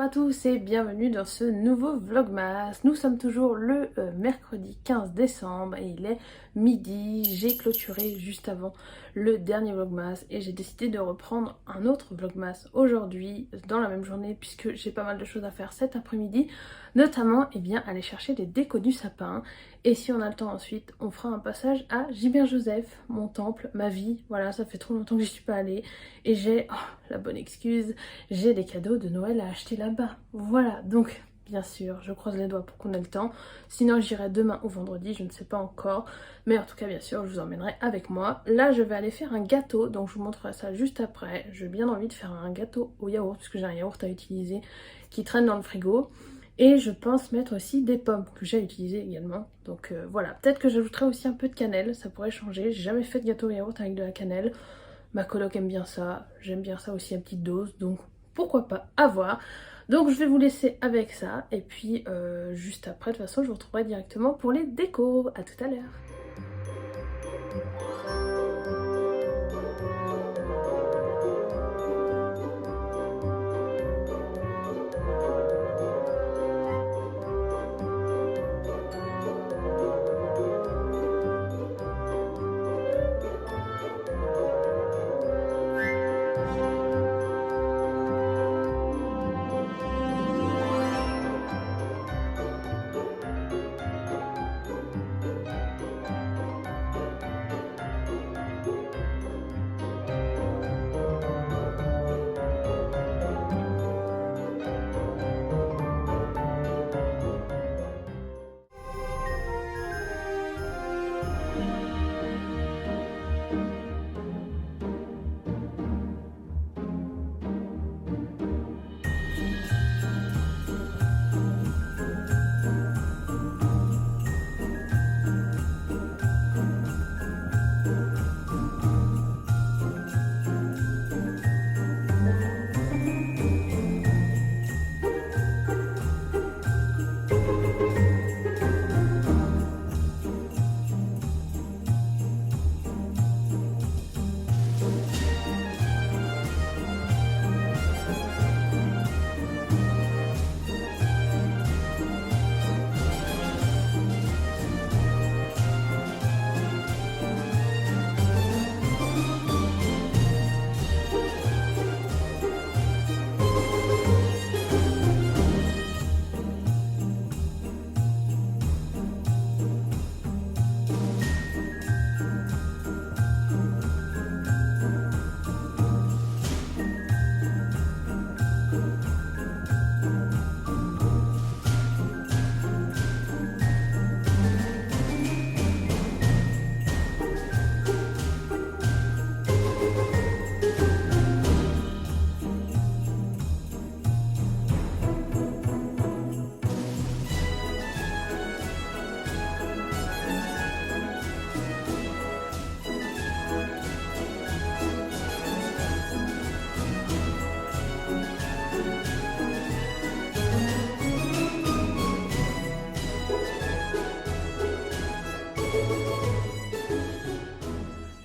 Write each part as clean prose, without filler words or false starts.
à tous et bienvenue dans ce nouveau vlogmas. Nous sommes toujours le mercredi 15 décembre et il est midi. J'ai clôturé juste avant le dernier vlogmas et j'ai décidé de reprendre un autre vlogmas aujourd'hui dans la même journée puisque j'ai pas mal de choses à faire cet après-midi, notamment aller chercher les décos du sapin. Et si on a le temps ensuite, on fera un passage à Gibert-Joseph, mon temple, ma vie. Voilà, ça fait trop longtemps que j'y suis pas allée et j'ai la bonne excuse, j'ai des cadeaux de Noël à acheter là-bas. Voilà, donc bien sûr, je croise les doigts pour qu'on ait le temps. Sinon, j'irai demain ou vendredi, je ne sais pas encore. Mais en tout cas, bien sûr, je vous emmènerai avec moi. Là, je vais aller faire un gâteau, donc je vous montrerai ça juste après. J'ai bien envie de faire un gâteau au yaourt, parce que j'ai un yaourt à utiliser qui traîne dans le frigo. Et je pense mettre aussi des pommes que j'ai utilisées également. Donc voilà, peut-être que j'ajouterai aussi un peu de cannelle, ça pourrait changer. J'ai jamais fait de gâteau au yaourt avec de la cannelle. Ma coloc aime bien ça, j'aime bien ça aussi à petite dose, donc pourquoi pas, à voir. Donc je vais vous laisser avec ça, et puis juste après, de toute façon, je vous retrouverai directement pour les décos. À tout à l'heure.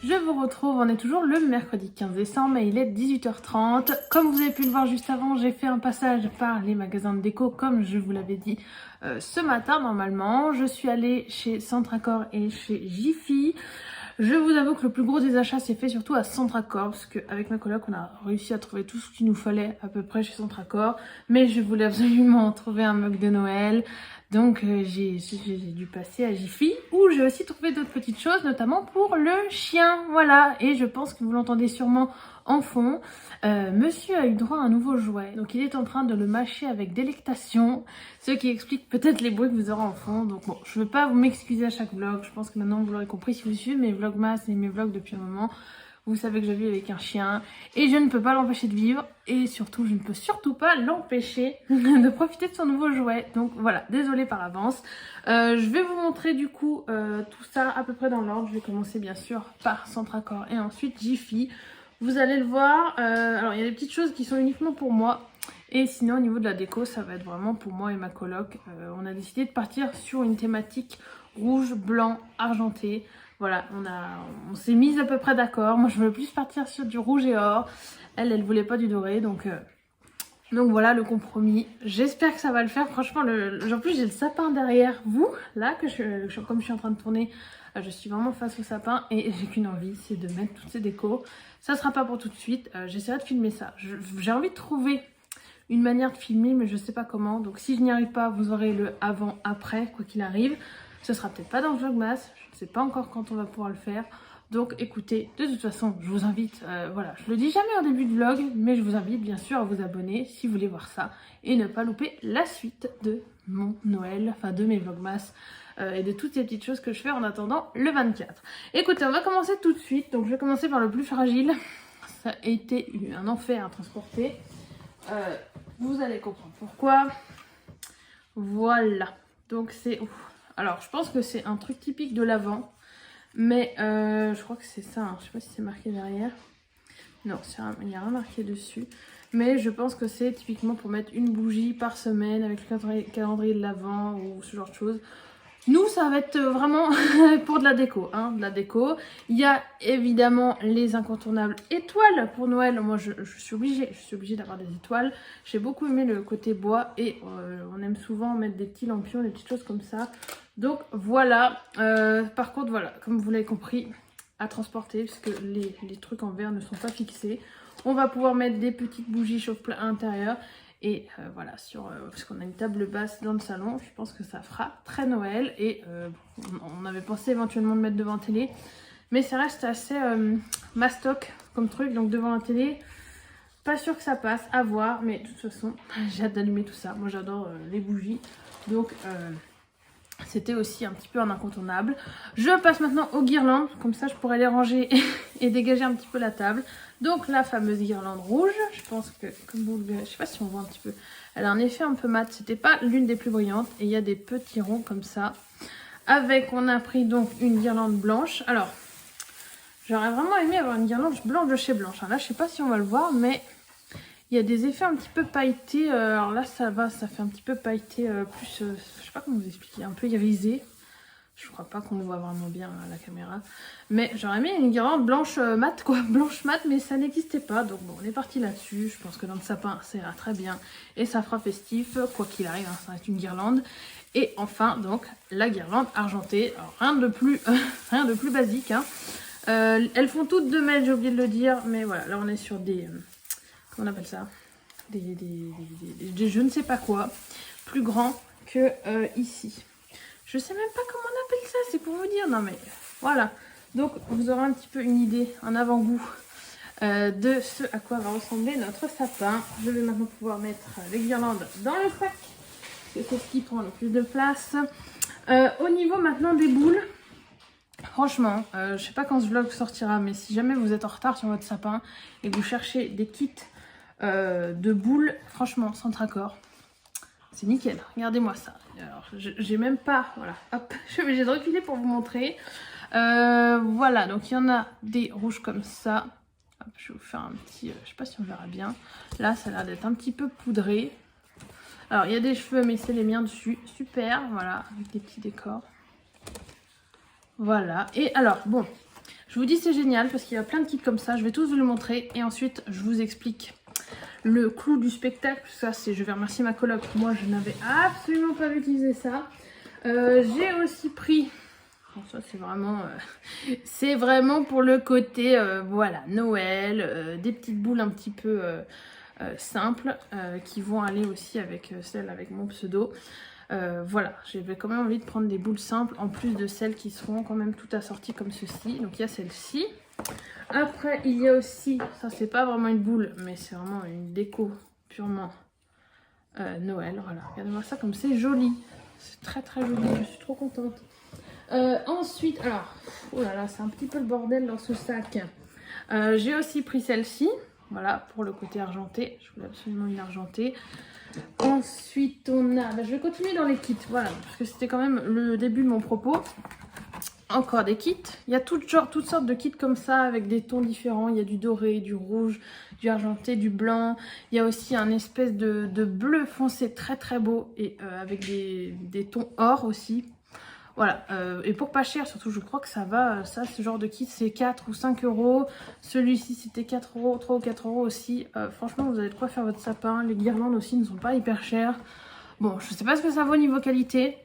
Je vous retrouve, on est toujours le mercredi 15 décembre et il est 18h30. Comme vous avez pu le voir juste avant, j'ai fait un passage par les magasins de déco comme je vous l'avais dit ce matin normalement. Je suis allée chez Centracor et chez Jiffy. Je vous avoue que le plus gros des achats s'est fait surtout à Centracor parce qu'avec ma coloc on a réussi à trouver tout ce qu'il nous fallait à peu près chez Centracor. Mais je voulais absolument trouver un mug de Noël. Donc j'ai dû passer à Jiffy où j'ai aussi trouvé d'autres petites choses, notamment pour le chien. Voilà, et je pense que vous l'entendez sûrement en fond. Monsieur a eu droit à un nouveau jouet, donc il est en train de le mâcher avec délectation, ce qui explique peut-être les bruits que vous aurez en fond. Donc bon, je ne veux pas vous m'excuser à chaque vlog, je pense que maintenant vous l'aurez compris si vous suivez mes vlogmas et mes vlogs depuis un moment. Vous savez que je vis avec un chien et je ne peux pas l'empêcher de vivre et surtout je ne peux surtout pas l'empêcher de profiter de son nouveau jouet. Donc voilà, désolée par avance. Je vais vous montrer du coup tout ça à peu près dans l'ordre. Je vais commencer bien sûr par Centracor et ensuite Jiffy. Vous allez le voir, alors il y a des petites choses qui sont uniquement pour moi. Et sinon au niveau de la déco, ça va être vraiment pour moi et ma coloc. On a décidé de partir sur une thématique rouge, blanc, argenté. Voilà, on s'est mis à peu près d'accord. Moi je veux plus partir sur du rouge et or. Elle voulait pas du doré, donc Donc voilà le compromis. J'espère que ça va le faire. Franchement, en plus j'ai le sapin derrière vous, là, comme je suis en train de tourner, je suis vraiment face au sapin et j'ai qu'une envie, c'est de mettre toutes ces décos. Ça sera pas pour tout de suite, j'essaierai de filmer ça. J'ai envie de trouver une manière de filmer, mais je sais pas comment. Donc si je n'y arrive pas, vous aurez le avant-après, quoi qu'il arrive. Ce sera peut-être pas dans le vlogmas, je ne sais pas encore quand on va pouvoir le faire. Donc écoutez, de toute façon, je vous invite, voilà, je le dis jamais en début de vlog, mais je vous invite bien sûr à vous abonner si vous voulez voir ça et ne pas louper la suite de mon Noël, enfin de mes vlogmas et de toutes ces petites choses que je fais en attendant le 24. Écoutez, on va commencer tout de suite, donc je vais commencer par le plus fragile. Ça a été un enfer à transporter, vous allez comprendre pourquoi. Voilà, donc c'est... Alors je pense que c'est un truc typique de l'Avent. Mais je crois que c'est ça, hein. Je sais pas si c'est marqué derrière. Non, il n'y a rien marqué dessus. Mais je pense que c'est typiquement pour mettre une bougie par semaine avec le calendrier de l'Avent ou ce genre de choses. Nous, ça va être vraiment pour de la déco, hein, de la déco. Il y a évidemment les incontournables étoiles pour Noël. Moi, je suis obligée d'avoir des étoiles. J'ai beaucoup aimé le côté bois et on aime souvent mettre des petits lampions, des petites choses comme ça. Donc voilà. Par contre, voilà, comme vous l'avez compris, à transporter parce que les trucs en verre ne sont pas fixés. On va pouvoir mettre des petites bougies chauffe-plat à l'intérieur. Et voilà, parce qu'on a une table basse dans le salon, je pense que ça fera très Noël. Et on avait pensé éventuellement de mettre devant la télé, mais ça reste assez mastoc comme truc, donc devant la télé, pas sûr que ça passe, à voir. Mais de toute façon, j'ai hâte d'allumer tout ça. Moi j'adore les bougies, donc c'était aussi un petit peu un incontournable. Je passe maintenant aux guirlandes, comme ça je pourrais les ranger et dégager un petit peu la table. Donc la fameuse guirlande rouge, je pense que comme vous le verrez, je sais pas si on voit un petit peu, elle a un effet un peu mat, c'était pas l'une des plus brillantes et il y a des petits ronds comme ça. On a pris donc une guirlande blanche. Alors, j'aurais vraiment aimé avoir une guirlande blanche de chez Blanche. Là je sais pas si on va le voir, mais il y a des effets un petit peu pailletés. Alors là ça va, ça fait un petit peu pailleté plus, je sais pas comment vous expliquer, un peu irisé. Je crois pas qu'on le voit vraiment bien à la caméra. Mais j'aurais mis une guirlande blanche mat, quoi. Blanche mat, mais ça n'existait pas. Donc bon, on est parti là-dessus. Je pense que dans le sapin, ça ira très bien. Et ça fera festif, quoi qu'il arrive, hein, ça reste une guirlande. Et enfin, donc, la guirlande argentée. Alors, rien de plus basique, hein. Elles font toutes 2 mètres, j'ai oublié de le dire. Mais voilà, là on est sur des... comment on appelle ça, des je ne sais pas quoi. Plus grands que ici. Je sais même pas comment on appelle ça, c'est pour vous dire. Non mais voilà. Donc vous aurez un petit peu une idée, un avant-goût de ce à quoi va ressembler notre sapin. Je vais maintenant pouvoir mettre les guirlandes dans le sac, parce que c'est ce qui prend le plus de place. Au niveau maintenant des boules, franchement, je sais pas quand ce vlog sortira, mais si jamais vous êtes en retard sur votre sapin et que vous cherchez des kits de boules, franchement, sans Centracor, c'est nickel. Regardez-moi ça. Alors, j'ai même pas... Voilà, hop, je suis obligée de reculer pour vous montrer. Voilà, donc il y en a des rouges comme ça. Hop, je vais vous faire un petit... je sais pas si on verra bien. Là, ça a l'air d'être un petit peu poudré. Alors, il y a des cheveux, mais c'est les miens dessus. Super, voilà, avec des petits décors. Voilà. Et alors, bon, je vous dis c'est génial parce qu'il y a plein de kits comme ça. Je vais tous vous le montrer et ensuite, je vous explique le clou du spectacle. Ça, c'est, je vais remercier ma coloc. Moi, je n'avais absolument pas utilisé ça. J'ai aussi pris... Bon, ça, c'est vraiment pour le côté, voilà, Noël. Des petites boules un petit peu simples qui vont aller aussi avec celles avec mon pseudo. Voilà, j'avais quand même envie de prendre des boules simples en plus de celles qui seront quand même toutes assorties comme ceci. Donc il y a celle-ci. Après il y a aussi, ça c'est pas vraiment une boule mais c'est vraiment une déco purement Noël. Voilà, regardez-moi ça comme c'est joli. C'est très très joli, je suis trop contente. Ensuite, alors, oh là là, c'est un petit peu le bordel dans ce sac. J'ai aussi pris celle-ci, voilà, pour le côté argenté. Je voulais absolument une argentée. Ensuite, on a... je vais continuer dans les kits, voilà, parce que c'était quand même le début de mon propos. Encore des kits. Il y a toutes sortes de kits comme ça, avec des tons différents. Il y a du doré, du rouge, du argenté, du blanc. Il y a aussi un espèce de bleu foncé très très beau, et avec des tons or aussi. Voilà, et pour pas cher, surtout je crois que ça va, ça, ce genre de kit c'est 4 ou 5 euros. Celui-ci c'était 4 euros, 3 ou 4 euros aussi. Franchement, vous avez de quoi faire votre sapin. Les guirlandes aussi ne sont pas hyper chères. Bon, je sais pas ce que ça vaut niveau qualité.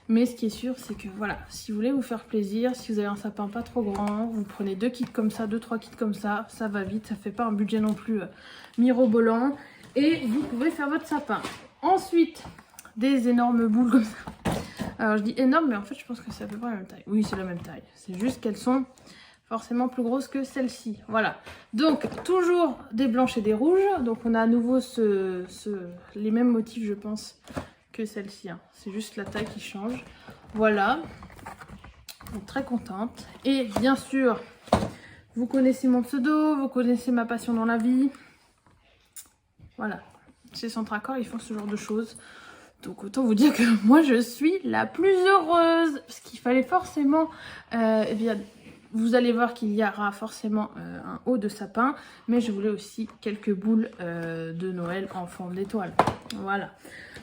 Mais ce qui est sûr, c'est que voilà, si vous voulez vous faire plaisir, si vous avez un sapin pas trop grand, vous prenez 2 kits comme ça, 2-3 kits comme ça va vite, ça fait pas un budget non plus mirobolant. Et vous pouvez faire votre sapin. Ensuite, des énormes boules comme ça. Alors je dis énorme, mais en fait je pense que c'est à peu près la même taille. Oui, c'est la même taille. C'est juste qu'elles sont forcément plus grosses que celle-ci. Voilà. Donc toujours des blanches et des rouges. Donc on a à nouveau les mêmes motifs, je pense, que celle-ci. Hein. C'est juste la taille qui change. Voilà. Donc très contente. Et bien sûr, vous connaissez mon pseudo, vous connaissez ma passion dans la vie. Voilà. Chez Centracor, ils font ce genre de choses. Donc autant vous dire que moi je suis la plus heureuse. Parce qu'il fallait forcément... eh bien, vous allez voir qu'il y aura forcément un haut de sapin. Mais je voulais aussi quelques boules de Noël en forme d'étoile. Voilà.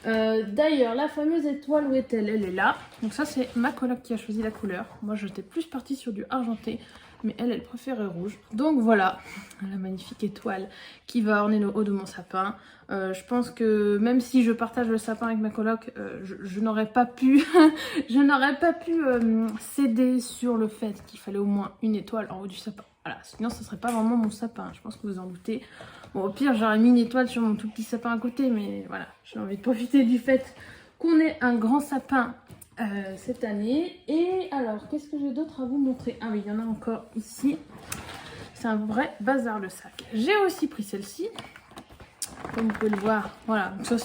D'ailleurs, la fameuse étoile, où est-elle? Elle est là. Donc ça, c'est ma coloc qui a choisi la couleur. Moi, j'étais plus partie sur du argenté. Mais elle préférait rouge. Donc voilà, la magnifique étoile qui va orner le haut de mon sapin. Je pense que même si je partage le sapin avec ma coloc, je n'aurais pas pu, céder sur le fait qu'il fallait au moins une étoile en haut du sapin. Voilà, sinon ce serait pas vraiment mon sapin, je pense que vous en doutez. Bon, au pire, j'aurais mis une étoile sur mon tout petit sapin à côté, mais voilà, j'ai envie de profiter du fait qu'on ait un grand sapin cette année. Et alors, qu'est-ce que j'ai d'autre à vous montrer? Ah oui, il y en a encore ici. C'est un vrai bazar le sac. J'ai aussi pris celle-ci. Comme vous pouvez le voir, voilà, donc ça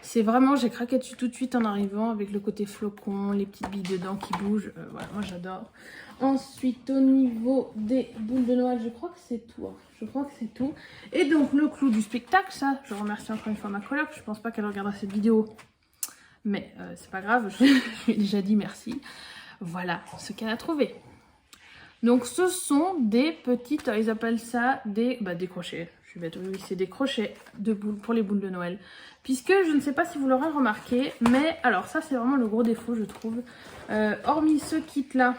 c'est vraiment, j'ai craqué dessus tout de suite en arrivant avec le côté flocon, les petites billes dedans qui bougent, voilà, moi j'adore. Ensuite, au niveau des boules de Noël, je crois que c'est tout, hein. Je crois que c'est tout. Et donc le clou du spectacle, ça, je remercie encore une fois ma coloc, je pense pas qu'elle regardera cette vidéo, mais c'est pas grave, je lui ai déjà dit merci. Voilà ce qu'elle a trouvé. Donc ce sont des petites, ils appellent ça des crochets. Je suis bête, oui, c'est des crochets de boules pour les boules de Noël. Puisque je ne sais pas si vous l'aurez remarqué, mais alors ça c'est vraiment le gros défaut je trouve. Hormis ce kit là,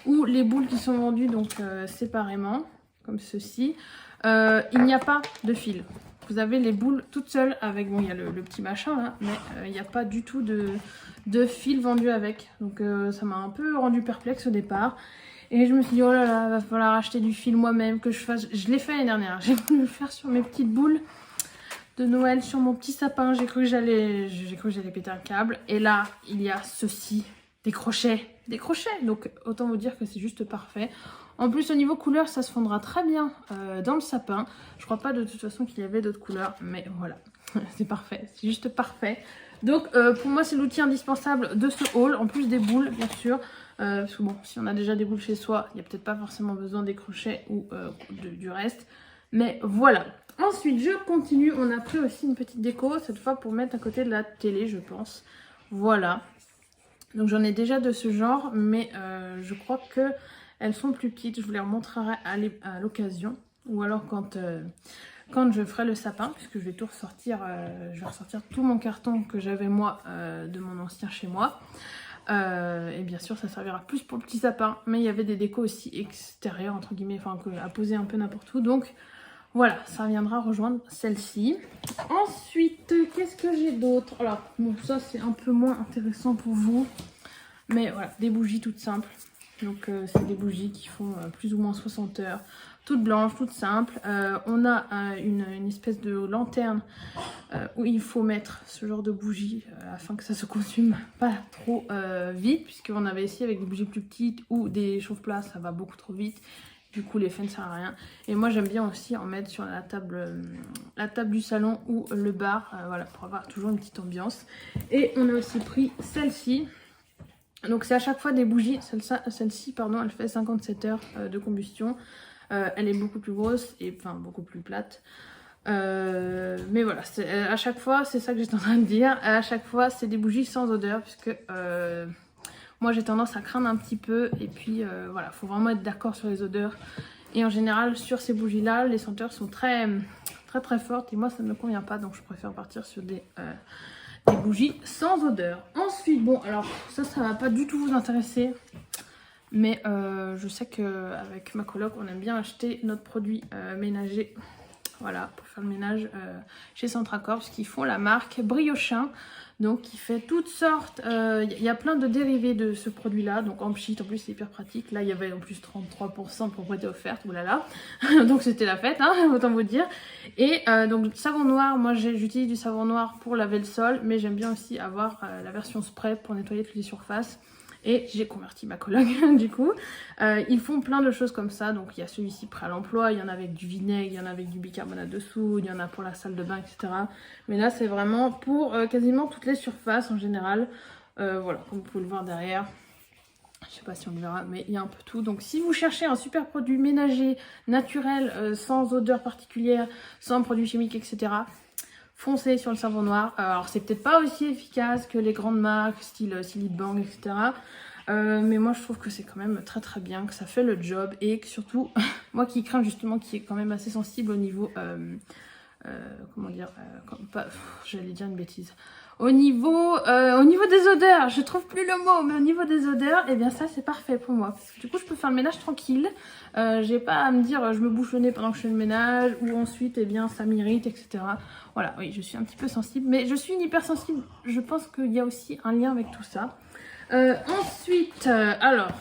où les boules qui sont vendues donc séparément, comme ceci, il n'y a pas de fil. Vous avez les boules toutes seules avec, bon il y a le petit machin là, mais il n'y a pas du tout de fil vendu avec. Donc ça m'a un peu rendu perplexe au départ. Et je me suis dit, oh là là, va falloir acheter du fil moi-même, que je fasse. Je l'ai fait l'année dernière. J'ai voulu le faire sur mes petites boules de Noël, sur mon petit sapin. J'ai cru que j'allais péter un câble. Et là, il y a ceci, des crochets. Des crochets. Donc, autant vous dire que c'est juste parfait. En plus, au niveau couleur, ça se fondra très bien dans le sapin. Je crois pas de toute façon qu'il y avait d'autres couleurs. Mais voilà, c'est parfait. C'est juste parfait. Donc, pour moi, c'est l'outil indispensable de ce haul. En plus des boules, bien sûr. Parce que bon, si on a déjà des boules chez soi, il n'y a peut-être pas forcément besoin des crochets ou du reste. Mais voilà. Ensuite, je continue. On a pris aussi une petite déco, cette fois pour mettre à côté de la télé, je pense. Voilà. Donc j'en ai déjà de ce genre, mais je crois que elles sont plus petites. Je vous les remontrerai à l'occasion. Ou alors quand je ferai le sapin, puisque je vais tout ressortir. Je vais ressortir tout mon carton que j'avais moi de mon ancien chez moi. Et bien sûr ça servira plus pour le petit sapin, mais il y avait des décos aussi extérieures entre guillemets, enfin à poser un peu n'importe où, donc voilà, ça viendra rejoindre celle-ci. Ensuite, qu'est-ce que j'ai d'autre? Alors bon, ça c'est un peu moins intéressant pour vous, mais voilà, des bougies toutes simples. Donc c'est des bougies qui font plus ou moins 60 heures, toutes blanches, toutes simples. On a une espèce de lanterne où il faut mettre ce genre de bougie afin que ça se consume pas trop vite, puisqu'on avait essayé avec des bougies plus petites ou des chauffe-plats, ça va beaucoup trop vite. Du coup l'effet ne sert à rien. Et moi j'aime bien aussi en mettre sur la table du salon ou le bar, voilà, pour avoir toujours une petite ambiance. Et on a aussi pris celle-ci. Donc c'est à chaque fois des bougies, celle-ci pardon, elle fait 57 heures de combustion. Elle est beaucoup plus grosse et enfin beaucoup plus plate. Mais voilà, à chaque fois, c'est ça que j'étais en train de dire, à chaque fois c'est des bougies sans odeur, puisque moi j'ai tendance à craindre un petit peu, et puis voilà, faut vraiment être d'accord sur les odeurs. Et en général sur ces bougies là, les senteurs sont très fortes et moi ça ne me convient pas, donc je préfère partir sur des des bougies sans odeur. Ensuite, bon, alors ça va pas du tout vous intéresser. Mais je sais qu'avec ma coloc, on aime bien acheter notre produit ménager. Voilà, pour faire le ménage chez Centracor, parce qu'ils font la marque Briochin. Donc, qui fait toutes sortes. Il y a plein de dérivés de ce produit-là. Donc, en pchit, en plus, c'est hyper pratique. Là, il y avait en plus 33% de propriété offerte. Oulala. Donc, c'était la fête, hein, autant vous dire. Et donc, savon noir. Moi, j'utilise du savon noir pour laver le sol. Mais j'aime bien aussi avoir la version spray pour nettoyer toutes les surfaces. Et j'ai converti ma coloc du coup. Ils font plein de choses comme ça. Donc il y a celui-ci prêt à l'emploi, il y en a avec du vinaigre, il y en a avec du bicarbonate de soude, il y en a pour la salle de bain, etc. Mais là c'est vraiment pour quasiment toutes les surfaces en général. Voilà, comme vous pouvez le voir derrière. Je sais pas si on le verra, mais il y a un peu tout. Donc si vous cherchez un super produit ménager, naturel, sans odeur particulière, sans produits chimiques, etc., foncez sur le savon noir. Alors c'est peut-être pas aussi efficace que les grandes marques, style Silly Bang, etc. Mais moi je trouve que c'est quand même très très bien, que ça fait le job. Et que surtout, moi qui crains justement, qui est quand même assez sensible au niveau... comment dire, j'allais dire une bêtise. Au niveau des odeurs, je trouve plus le mot, mais au niveau des odeurs, et bien ça c'est parfait pour moi. Parce que du coup je peux faire le ménage tranquille. J'ai pas à me dire je me bouche le nez pendant que je fais le ménage, ou ensuite et bien ça m'irrite, etc. Voilà, oui, je suis un petit peu sensible, mais je suis une hypersensible. Je pense qu'il y a aussi un lien avec tout ça. Ensuite, alors,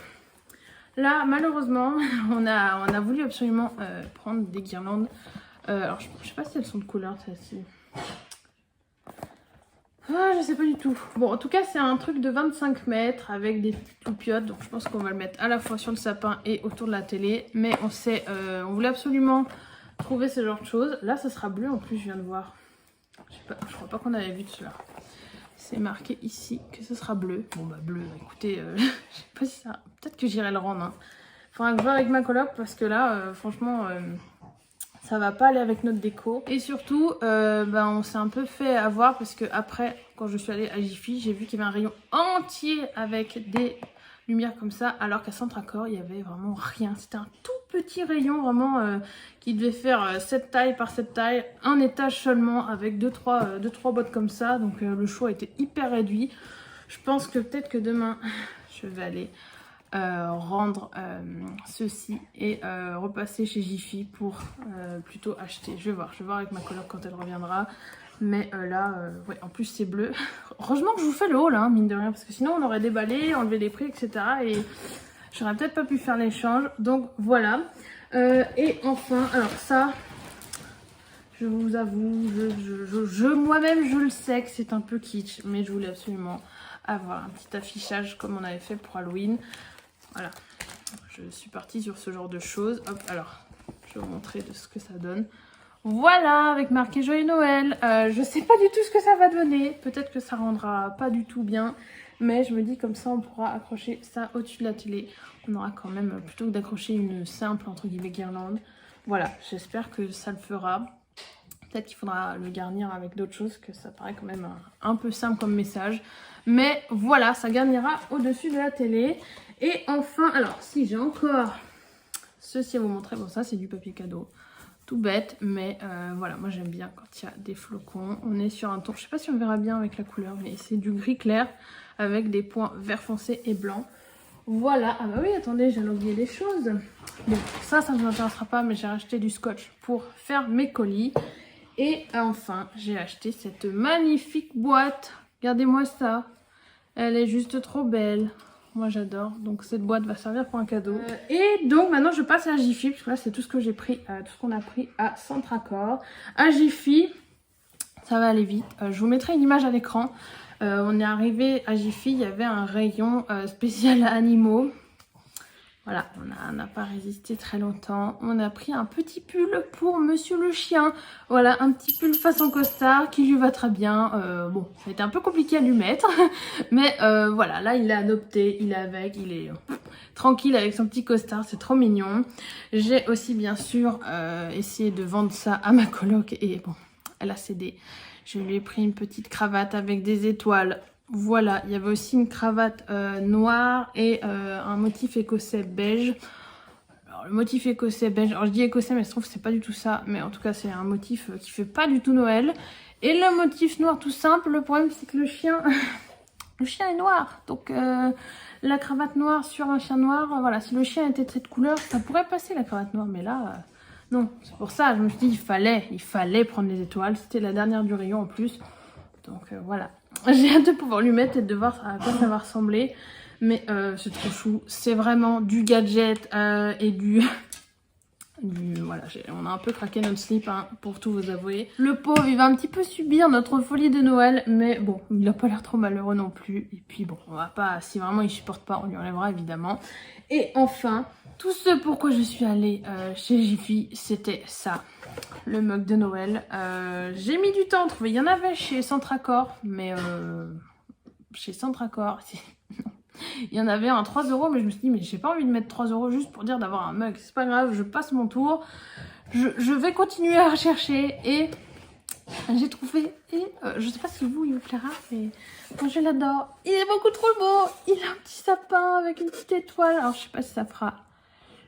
là malheureusement, on a voulu absolument prendre des guirlandes. Alors je sais pas si elles sont de couleur celles-ci. Ah, je sais pas du tout. Bon, en tout cas, c'est un truc de 25 mètres avec des petites loupiottes. Donc, je pense qu'on va le mettre à la fois sur le sapin et autour de la télé. Mais on voulait absolument trouver ce genre de choses. Là, ça sera bleu en plus, je viens de voir. Je crois pas qu'on avait vu de cela. C'est marqué ici que ce sera bleu. Bon, bah, bleu, écoutez, je sais pas si ça. Peut-être que j'irai le rendre. Hein. Faudra que je vois avec ma coloc parce que là, franchement. Ça va pas aller avec notre déco. Et surtout, on s'est un peu fait avoir parce que après, quand je suis allée à Jiffy, j'ai vu qu'il y avait un rayon entier avec des lumières comme ça, alors qu'à Centracor, il y avait vraiment rien. C'était un tout petit rayon vraiment qui devait faire cette taille par cette taille, un étage seulement avec 2-3 boîtes comme ça. Donc le choix était hyper réduit. Je pense que peut-être que demain, je vais aller rendre ceci et repasser chez Jiffy pour plutôt acheter. Je vais voir avec ma coloc quand elle reviendra. Mais là, ouais, en plus c'est bleu. Heureusement que je vous fais le haul, hein, mine de rien, parce que sinon on aurait déballé, enlevé les prix, etc. Et j'aurais peut-être pas pu faire l'échange. Donc voilà. Et enfin, alors ça, je vous avoue, moi-même je le sais que c'est un peu kitsch, mais je voulais absolument avoir un petit affichage comme on avait fait pour Halloween. Voilà, je suis partie sur ce genre de choses. Hop, alors, je vais vous montrer de ce que ça donne. Voilà, avec marqué Joyeux Noël. Je sais pas du tout ce que ça va donner. Peut-être que ça rendra pas du tout bien. Mais je me dis comme ça, on pourra accrocher ça au-dessus de la télé. On aura quand même, plutôt que d'accrocher une simple, entre guillemets, guirlande. Voilà, j'espère que ça le fera. Peut-être qu'il faudra le garnir avec d'autres choses, que ça paraît quand même un peu simple comme message. Mais voilà, ça garnira au-dessus de la télé. Et enfin, alors si j'ai encore ceci à vous montrer, bon ça c'est du papier cadeau, tout bête, mais voilà, moi j'aime bien quand il y a des flocons. On est sur un ton, je sais pas si on verra bien avec la couleur, mais c'est du gris clair avec des points vert foncé et blanc. Voilà, ah bah oui, attendez, j'ai oublié des choses. Bon, ça ne vous intéressera pas, mais j'ai acheté du scotch pour faire mes colis. Et enfin, j'ai acheté cette magnifique boîte. Regardez-moi ça. Elle est juste trop belle. Moi, j'adore. Donc, cette boîte va servir pour un cadeau. Et donc, maintenant, je passe à Jiffy. Parce que là, c'est tout ce que j'ai pris, tout ce qu'on a pris à Centracor. À Jiffy, ça va aller vite. Je vous mettrai une image à l'écran. On est arrivé à Jiffy. Il y avait un rayon spécial animaux. Voilà, on n'a pas résisté très longtemps. On a pris un petit pull pour monsieur le chien. Voilà, un petit pull façon costard qui lui va très bien. Bon, ça a été un peu compliqué à lui mettre. Mais voilà, là il l'a adopté, il est avec, il est tranquille avec son petit costard, c'est trop mignon. J'ai aussi bien sûr essayé de vendre ça à ma coloc et bon, elle a cédé. Je lui ai pris une petite cravate avec des étoiles. Voilà, il y avait aussi une cravate noire et un motif écossais beige. Alors le motif écossais beige, alors je dis écossais mais je trouve que c'est pas du tout ça. Mais en tout cas c'est un motif qui fait pas du tout Noël. Et le motif noir tout simple, le problème c'est que le chien, le chien est noir. Donc la cravate noire sur un chien noir, voilà, si le chien était de cette couleur, ça pourrait passer la cravate noire. Mais là, non, c'est pour ça, je me suis dit, il fallait prendre les étoiles. C'était la dernière du rayon en plus. Donc voilà, j'ai hâte de pouvoir lui mettre et de voir à quoi ça va ressembler. Mais c'est trop chou, c'est vraiment du gadget et du... Voilà, on a un peu craqué notre slip, hein, pour tout vous avouer. Le pauvre, il va un petit peu subir notre folie de Noël, mais bon, il a pas l'air trop malheureux non plus. Et puis bon, on va pas, si vraiment il supporte pas, on lui enlèvera évidemment. Et enfin, tout ce pourquoi je suis allée chez Jiffy, c'était ça, le mug de Noël. J'ai mis du temps à trouver, il y en avait chez Centracor, mais chez Centracor, il y en avait un 3 €, mais je me suis dit, mais j'ai pas envie de mettre 3 € juste pour dire d'avoir un mug. C'est pas grave, je passe mon tour. Je vais continuer à rechercher et j'ai trouvé. Et je sais pas si vous, il vous plaira, mais moi je l'adore. Il est beaucoup trop beau. Il a un petit sapin avec une petite étoile. Alors je sais pas si ça fera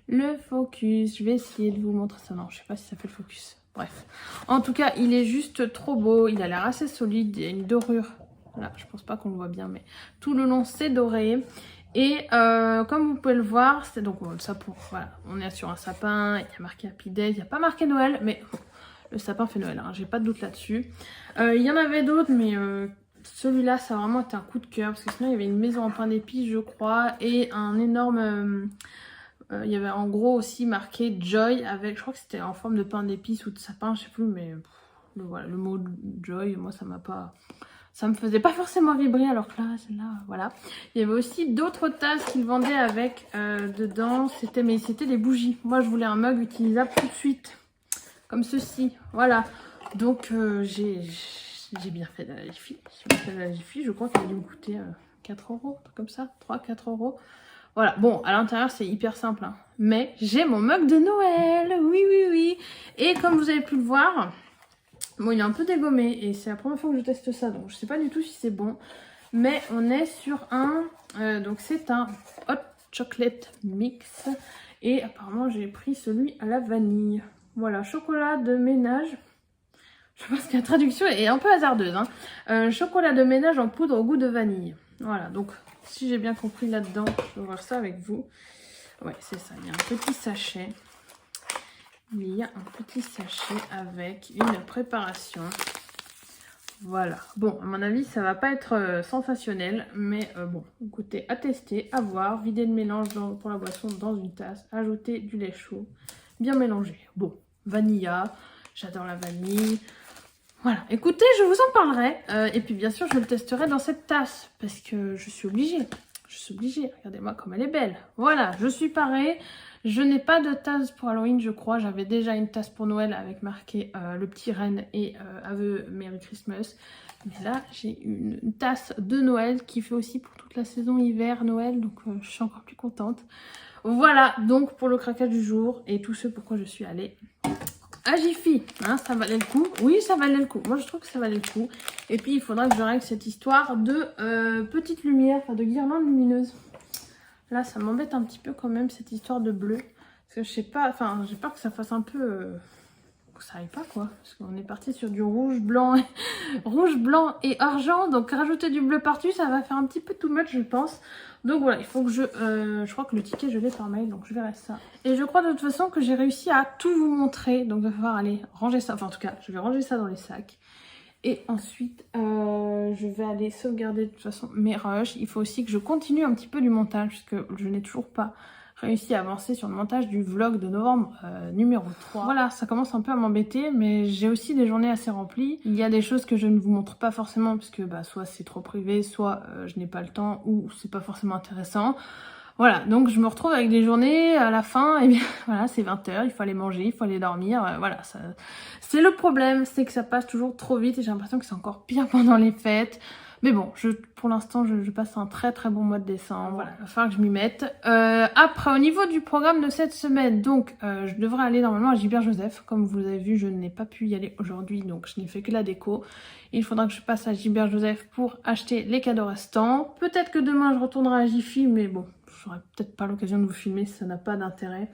le focus. Je vais essayer de vous montrer ça. Non, je sais pas si ça fait le focus. Bref. En tout cas, il est juste trop beau. Il a l'air assez solide. Il y a une dorure. Voilà, je pense pas qu'on le voit bien, mais tout le long c'est doré. Et comme vous pouvez le voir, c'est donc le sapin. Voilà, on est sur un sapin. Il y a marqué Happy Days, il n'y a pas marqué Noël, mais le sapin fait Noël. Hein, j'ai pas de doute là-dessus. Il y en avait d'autres, mais celui-là, ça a vraiment été un coup de cœur parce que sinon il y avait une maison en pain d'épices, je crois, et un énorme. Il y avait en gros aussi marqué Joy avec, je crois que c'était en forme de pain d'épices ou de sapin, je sais plus, mais voilà, le mot Joy, moi ça m'a pas. Ça me faisait pas forcément vibrer, alors que là, celle-là, voilà. Il y avait aussi d'autres tasses qu'ils vendaient avec dedans. C'était des bougies. Moi, je voulais un mug utilisable tout de suite. Comme ceci. Voilà. Donc, j'ai bien fait de la Jiffy. Je crois qu'elle a dû me coûter 4 €, un truc comme ça. 3-4 €. Voilà. Bon, à l'intérieur, c'est hyper simple. Hein. Mais j'ai mon mug de Noël. Oui, oui, oui. Et comme vous avez pu le voir... Bon, il est un peu dégommé et c'est la première fois que je teste ça, donc je sais pas du tout si c'est bon. Mais on est sur un... donc c'est un hot chocolate mix. Et apparemment j'ai pris celui à la vanille. Voilà, chocolat de ménage. Je pense que la traduction est un peu hasardeuse. Hein. Chocolat de ménage en poudre au goût de vanille. Voilà, donc si j'ai bien compris là-dedans, je vais voir ça avec vous. Ouais, c'est ça, il y a un petit sachet. Il y a un petit sachet avec une préparation. Voilà. Bon, à mon avis, ça va pas être sensationnel. Mais bon, écoutez, à tester, à voir. Vider le mélange pour la boisson dans une tasse. Ajouter du lait chaud. Bien mélangé. Bon, vanilla. J'adore la vanille. Voilà. Écoutez, je vous en parlerai. Et puis, bien sûr, je le testerai dans cette tasse. Parce que je suis obligée. Je suis obligée. Regardez-moi comme elle est belle. Voilà, je suis parée. Je n'ai pas de tasse pour Halloween, je crois. J'avais déjà une tasse pour Noël avec marqué le petit renne et aveu Merry Christmas. Mais là, j'ai une tasse de Noël qui fait aussi pour toute la saison hiver, Noël. Donc, je suis encore plus contente. Voilà, donc pour le craquage du jour et tout ce pourquoi je suis allée à Jiffy. Hein, ça valait le coup. Oui, ça valait le coup. Moi, je trouve que ça valait le coup. Et puis, il faudra que je règle cette histoire de petite lumière, enfin de guirlande lumineuse. Là, ça m'embête un petit peu quand même, cette histoire de bleu. Parce que je sais pas, enfin, j'ai peur que ça fasse un peu... que ça aille pas, quoi. Parce qu'on est parti sur du rouge, blanc, rouge, blanc et argent. Donc, rajouter du bleu par-dessus, ça va faire un petit peu too much, je pense. Donc, voilà, il faut que je crois que le ticket, je l'ai par mail, donc je verrai ça. Et je crois de toute façon que j'ai réussi à tout vous montrer. Donc, il va falloir aller ranger ça. Enfin, en tout cas, je vais ranger ça dans les sacs. Et ensuite, je vais aller sauvegarder de toute façon mes rushs. Il faut aussi que je continue un petit peu du montage, puisque je n'ai toujours pas réussi à avancer sur le montage du vlog de novembre numéro 3. Voilà, ça commence un peu à m'embêter, mais j'ai aussi des journées assez remplies. Il y a des choses que je ne vous montre pas forcément, parce que soit c'est trop privé, soit je n'ai pas le temps, ou c'est pas forcément intéressant. Voilà, donc je me retrouve avec des journées à la fin, et bien voilà, c'est 20 h, il faut aller manger, il faut aller dormir, voilà, c'est le problème, c'est que ça passe toujours trop vite et j'ai l'impression que c'est encore pire pendant les fêtes. Mais bon, pour l'instant, je passe un très très bon mois de décembre, voilà, il va falloir que je m'y mette. Après, au niveau du programme de cette semaine, donc je devrais aller normalement à Gilbert Joseph, comme vous avez vu, je n'ai pas pu y aller aujourd'hui, donc je n'ai fait que la déco. Il faudra que je passe à Gilbert Joseph pour acheter les cadeaux restants. Peut-être que demain je retournerai à Jiffy, mais bon, j'aurai peut-être pas l'occasion de vous filmer, ça n'a pas d'intérêt.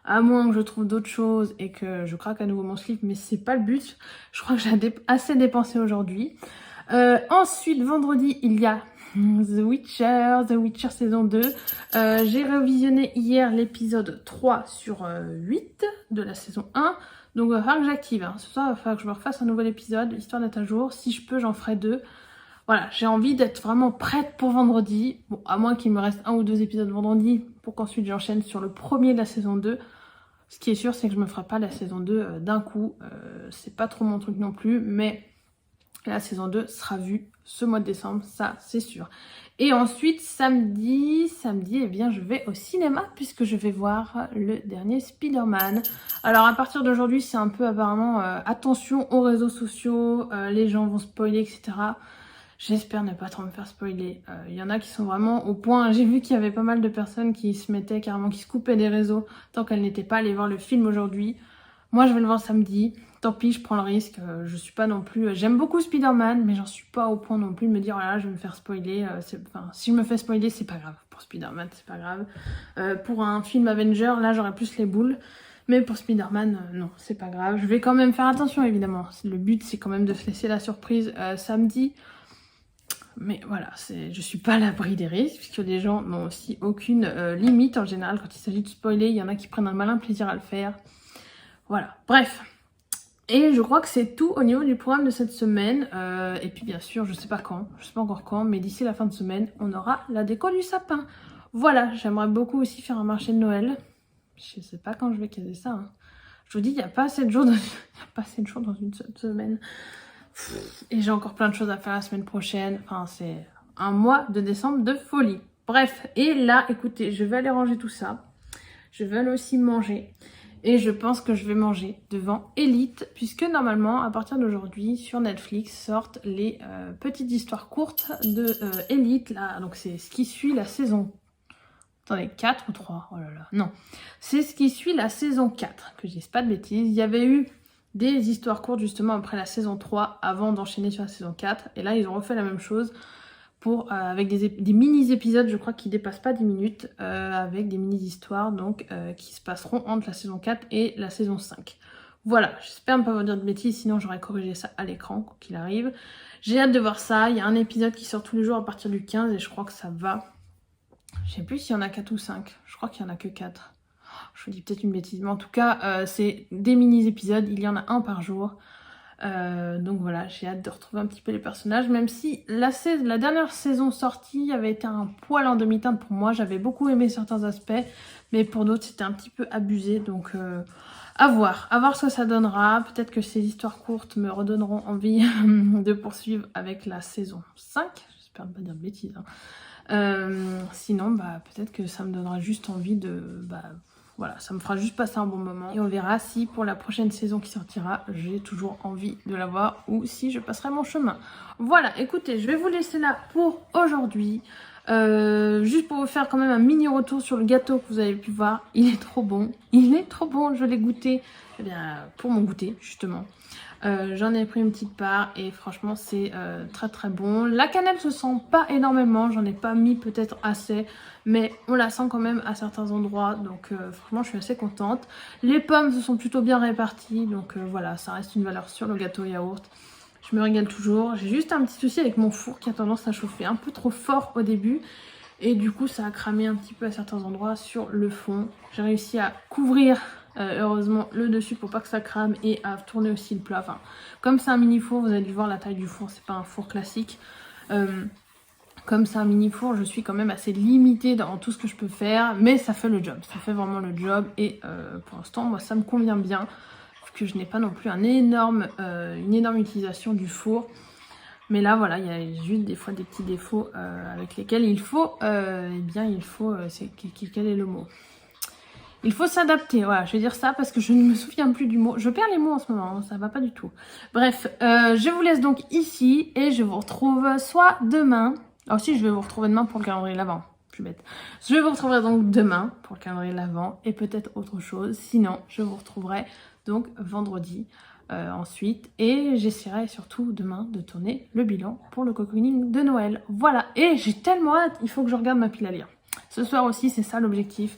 à moins que je trouve d'autres choses et que je craque à nouveau mon slip, mais c'est pas le but. Je crois que j'ai assez dépensé aujourd'hui. Ensuite, vendredi, il y a The Witcher saison 2. J'ai revisionné hier l'épisode 3 sur 8 de la saison 1. Donc il va falloir que j'active. Hein. Ce soir, il va falloir que je me refasse un nouvel épisode, histoire d'être à jour. Si je peux, j'en ferai 2. Voilà, j'ai envie d'être vraiment prête pour vendredi. Bon, à moins qu'il me reste 1 ou 2 épisodes vendredi, pour qu'ensuite j'enchaîne sur le premier de la saison 2. Ce qui est sûr, c'est que je me ferai pas la saison 2 d'un coup. C'est pas trop mon truc non plus, mais la saison 2 sera vue ce mois de décembre, ça c'est sûr. Et ensuite, samedi, eh bien je vais au cinéma puisque je vais voir le dernier Spider-Man. Alors à partir d'aujourd'hui, c'est un peu apparemment attention aux réseaux sociaux, les gens vont spoiler, etc. J'espère ne pas trop me faire spoiler. Il y en a qui sont vraiment au point. J'ai vu qu'il y avait pas mal de personnes qui se mettaient carrément, qui se coupaient des réseaux tant qu'elles n'étaient pas allées voir le film aujourd'hui. Moi, je vais le voir samedi. Tant pis, je prends le risque. Je suis pas non plus. J'aime beaucoup Spider-Man, mais j'en suis pas au point non plus de me dire oh là, je vais me faire spoiler. Enfin, si je me fais spoiler, c'est pas grave. Pour Spider-Man, c'est pas grave. Pour un film Avenger, là, j'aurais plus les boules. Mais pour Spider-Man, non, c'est pas grave. Je vais quand même faire attention, évidemment. Le but, c'est quand même de se laisser la surprise samedi. Mais voilà, je suis pas à l'abri des risques, puisque les gens n'ont aussi aucune limite en général. Quand il s'agit de spoiler, il y en a qui prennent un malin plaisir à le faire. Voilà, bref. Et je crois que c'est tout au niveau du programme de cette semaine. Et puis bien sûr, je sais pas encore quand, mais d'ici la fin de semaine, on aura la déco du sapin. Voilà, j'aimerais beaucoup aussi faire un marché de Noël. Je sais pas quand je vais caser ça. Hein. Je vous dis, il n'y a pas assez de jours dans une seule semaine. Et j'ai encore plein de choses à faire la semaine prochaine. Enfin, c'est un mois de décembre de folie. Bref, et là, écoutez, je vais aller ranger tout ça. Je vais aller aussi manger. Et je pense que je vais manger devant Elite, puisque normalement, à partir d'aujourd'hui, sur Netflix, sortent les petites histoires courtes de Elite. Là, donc c'est ce qui suit la saison... Attendez, 4 ou 3 Oh là là, non. C'est ce qui suit la saison 4, que je dise pas de bêtises. Il y avait eu des histoires courtes justement après la saison 3 avant d'enchaîner sur la saison 4 et là ils ont refait la même chose avec des mini-épisodes je crois qui dépassent pas 10 minutes avec des mini-histoires donc qui se passeront entre la saison 4 et la saison 5. Voilà, j'espère ne pas vous dire de bêtises sinon j'aurais corrigé ça à l'écran quoi qu'il arrive. J'ai hâte de voir ça, il y a un épisode qui sort tous les jours à partir du 15 et je crois que ça va. Je sais plus s'il y en a 4 ou 5, je crois qu'il y en a que 4. Je vous dis peut-être une bêtise, mais en tout cas, c'est des mini-épisodes, il y en a un par jour. Donc voilà, j'ai hâte de retrouver un petit peu les personnages, même si la dernière saison sortie avait été un poil en demi-teinte pour moi. J'avais beaucoup aimé certains aspects, mais pour d'autres, c'était un petit peu abusé. Donc à voir ce que ça donnera. Peut-être que ces histoires courtes me redonneront envie de poursuivre avec la saison 5. J'espère ne pas dire de bêtises. Hein. Sinon, peut-être que ça me donnera juste envie de... voilà, ça me fera juste passer un bon moment. Et on verra si pour la prochaine saison qui sortira, j'ai toujours envie de la voir ou si je passerai mon chemin. Voilà, écoutez, je vais vous laisser là pour aujourd'hui. Juste pour vous faire quand même un mini retour sur le gâteau que vous avez pu voir. Il est trop bon. Je l'ai goûté pour mon goûter justement. J'en ai pris une petite part et franchement c'est très très bon. La cannelle se sent pas énormément, j'en ai pas mis peut-être assez, mais on la sent quand même à certains endroits, donc franchement je suis assez contente. Les pommes se sont plutôt bien réparties, donc voilà, ça reste une valeur sur le gâteau yaourt. Je me régale toujours. J'ai juste un petit souci avec mon four qui a tendance à chauffer un peu trop fort au début. Et du coup ça a cramé un petit peu à certains endroits sur le fond. J'ai réussi à couvrir heureusement le dessus pour pas que ça crame et à tourner aussi le plat. Enfin, comme c'est un mini four, vous avez dû voir la taille du four, c'est pas un four classique. Comme c'est un mini four, je suis quand même assez limitée dans tout ce que je peux faire. Mais ça fait le job, ça fait vraiment le job. Et pour l'instant moi ça me convient bien. Que je n'ai pas non plus une énorme utilisation du four. Mais là, voilà, il y a juste des fois des petits défauts avec lesquels il faut, quel est le mot? Il faut s'adapter, voilà, je vais dire ça parce que je ne me souviens plus du mot. Je perds les mots en ce moment, hein, ça va pas du tout. Bref, je vous laisse donc ici et je vous retrouve soit demain. Ah si, je vais vous retrouver demain pour le calendrier de l'Avent. Je suis bête. Je vous retrouverai donc demain pour le calendrier de l'Avent et peut-être autre chose. Sinon, je vous retrouverai donc vendredi ensuite. Et j'essaierai surtout demain de tourner le bilan pour le cocooning de Noël. Voilà, et j'ai tellement hâte, il faut que je regarde ma pile à lire. Ce soir aussi, c'est ça l'objectif.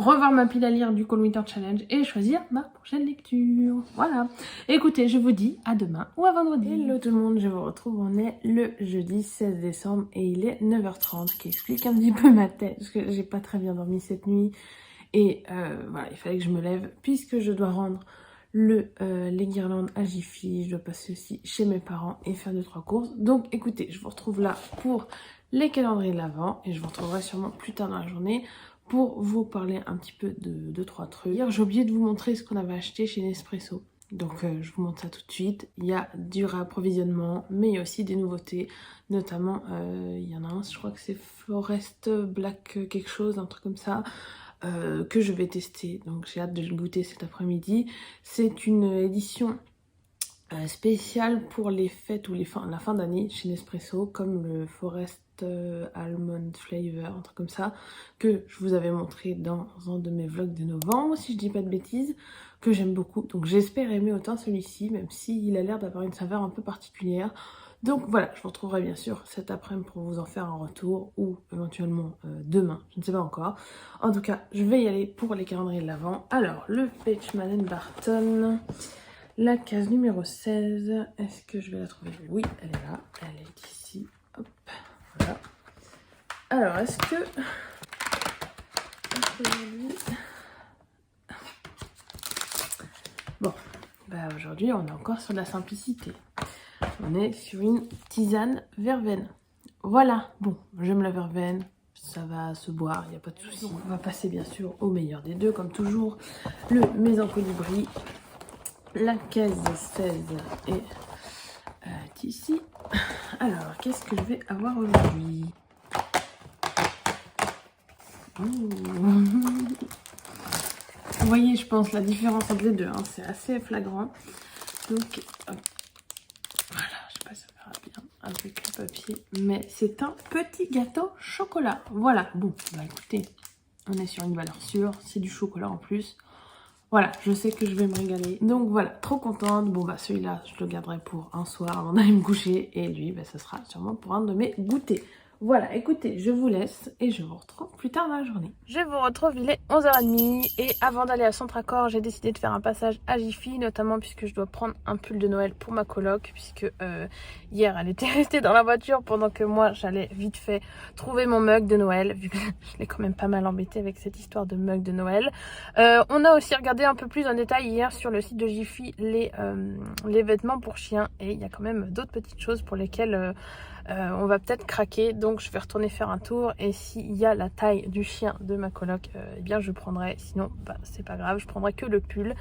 revoir ma pile à lire du Cold Winter Challenge et choisir ma prochaine lecture. Voilà. Écoutez, je vous dis à demain ou à vendredi. Hello tout le monde, je vous retrouve, on est le jeudi 16 décembre et il est 9h30, ce qui explique un petit peu ma tête, parce que j'ai pas très bien dormi cette nuit. Et voilà, il fallait que je me lève puisque je dois rendre les guirlandes à Jiffy. Je dois passer aussi chez mes parents et faire 2-3 courses. Donc écoutez, je vous retrouve là pour les calendriers de l'Avent et je vous retrouverai sûrement plus tard dans la journée pour vous parler un petit peu de 2-3 trucs. Hier, j'ai oublié de vous montrer ce qu'on avait acheté chez Nespresso. Donc je vous montre ça tout de suite. Il y a du réapprovisionnement, mais il y a aussi des nouveautés. Notamment, il y en a un, je crois que c'est Forest Black quelque chose, un truc comme ça. Que je vais tester, donc j'ai hâte de le goûter cet après-midi. C'est une édition spéciale pour les fêtes ou la fin d'année chez Nespresso, comme le Forest Almond Flavor, un truc comme ça, que je vous avais montré dans un de mes vlogs de novembre, si je dis pas de bêtises, que j'aime beaucoup. Donc j'espère aimer autant celui-ci, même s'il a l'air d'avoir une saveur un peu particulière. Donc voilà, je vous retrouverai bien sûr cet après-midi pour vous en faire un retour ou éventuellement demain, je ne sais pas encore. En tout cas, je vais y aller pour les calendriers de l'Avent. Alors, le Peachman & Barton, la case numéro 16, est-ce que je vais la trouver? Oui, elle est là, elle est ici, hop, voilà. Alors, est-ce que bon, bah aujourd'hui on est encore sur de la simplicité. On est sur une tisane verveine. Voilà, bon, j'aime la verveine, ça va se boire, il n'y a pas de souci. On va passer bien sûr au meilleur des deux, comme toujours. Le Maison Colibri, la caisse 16 est ici. Alors, qu'est-ce que je vais avoir aujourd'hui? Vous voyez, je pense, la différence entre les deux, hein, c'est assez flagrant. Donc, hop. Voilà, je sais pas si ça verra bien avec le papier, mais c'est un petit gâteau chocolat. Voilà, bon, bah écoutez, on est sur une valeur sûre, c'est du chocolat en plus. Voilà, je sais que je vais me régaler. Donc voilà, trop contente. Bon bah celui-là, je le garderai pour un soir avant d'aller me coucher. Et lui, bah, ça sera sûrement pour un de mes goûters. Voilà, écoutez, je vous laisse et je vous retrouve plus tard dans la journée. Je vous retrouve, il est 11h30 et avant d'aller à Centracor, j'ai décidé de faire un passage à Jiffy, notamment puisque je dois prendre un pull de Noël pour ma coloc, puisque hier elle était restée dans la voiture pendant que moi j'allais vite fait trouver mon mug de Noël, vu que je l'ai quand même pas mal embêté avec cette histoire de mug de Noël. On a aussi regardé un peu plus en détail hier sur le site de Jiffy les vêtements pour chiens et il y a quand même d'autres petites choses pour lesquelles on va peut-être craquer, donc je vais retourner faire un tour et s'il y a la taille du chien de ma coloc, eh bien je prendrai, sinon bah, c'est pas grave, je prendrai que le pull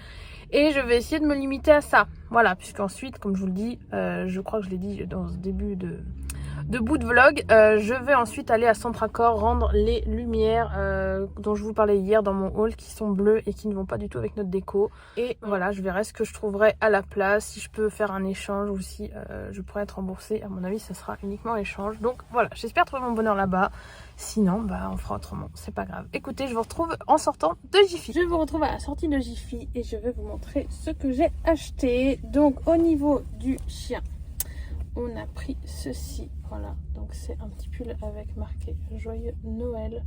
et je vais essayer de me limiter à ça, voilà, puisqu'ensuite comme je vous le dis, je crois que je l'ai dit dans ce début de bout de vlog, je vais ensuite aller à Centracor rendre les lumières dont je vous parlais hier dans mon haul, qui sont bleues et qui ne vont pas du tout avec notre déco. Et voilà, je verrai ce que je trouverai à la place, si je peux faire un échange ou si je pourrais être remboursée. À mon avis, ça sera uniquement échange. Donc voilà, j'espère trouver mon bonheur là-bas. Sinon, bah on fera autrement, c'est pas grave. Écoutez, je vous retrouve en sortant de Jiffy. Je vous retrouve à la sortie de Jiffy et je vais vous montrer ce que j'ai acheté. Donc au niveau du chien, on a pris ceci, voilà, donc c'est un petit pull avec marqué Joyeux Noël,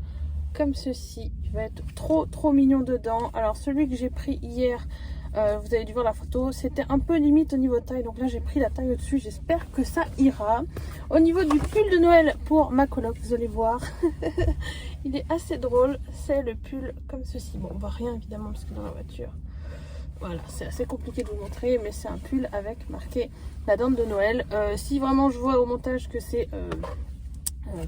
comme ceci, il va être trop mignon dedans. Alors celui que j'ai pris hier, vous avez dû voir la photo, c'était un peu limite au niveau taille, donc là j'ai pris la taille au-dessus, j'espère que ça ira. Au niveau du pull de Noël pour ma coloc, vous allez voir, il est assez drôle, c'est le pull comme ceci. Bon, on voit rien évidemment parce que dans la voiture, voilà, c'est assez compliqué de vous montrer, mais c'est un pull avec marqué la dinde de Noël. Si vraiment je vois au montage que c'est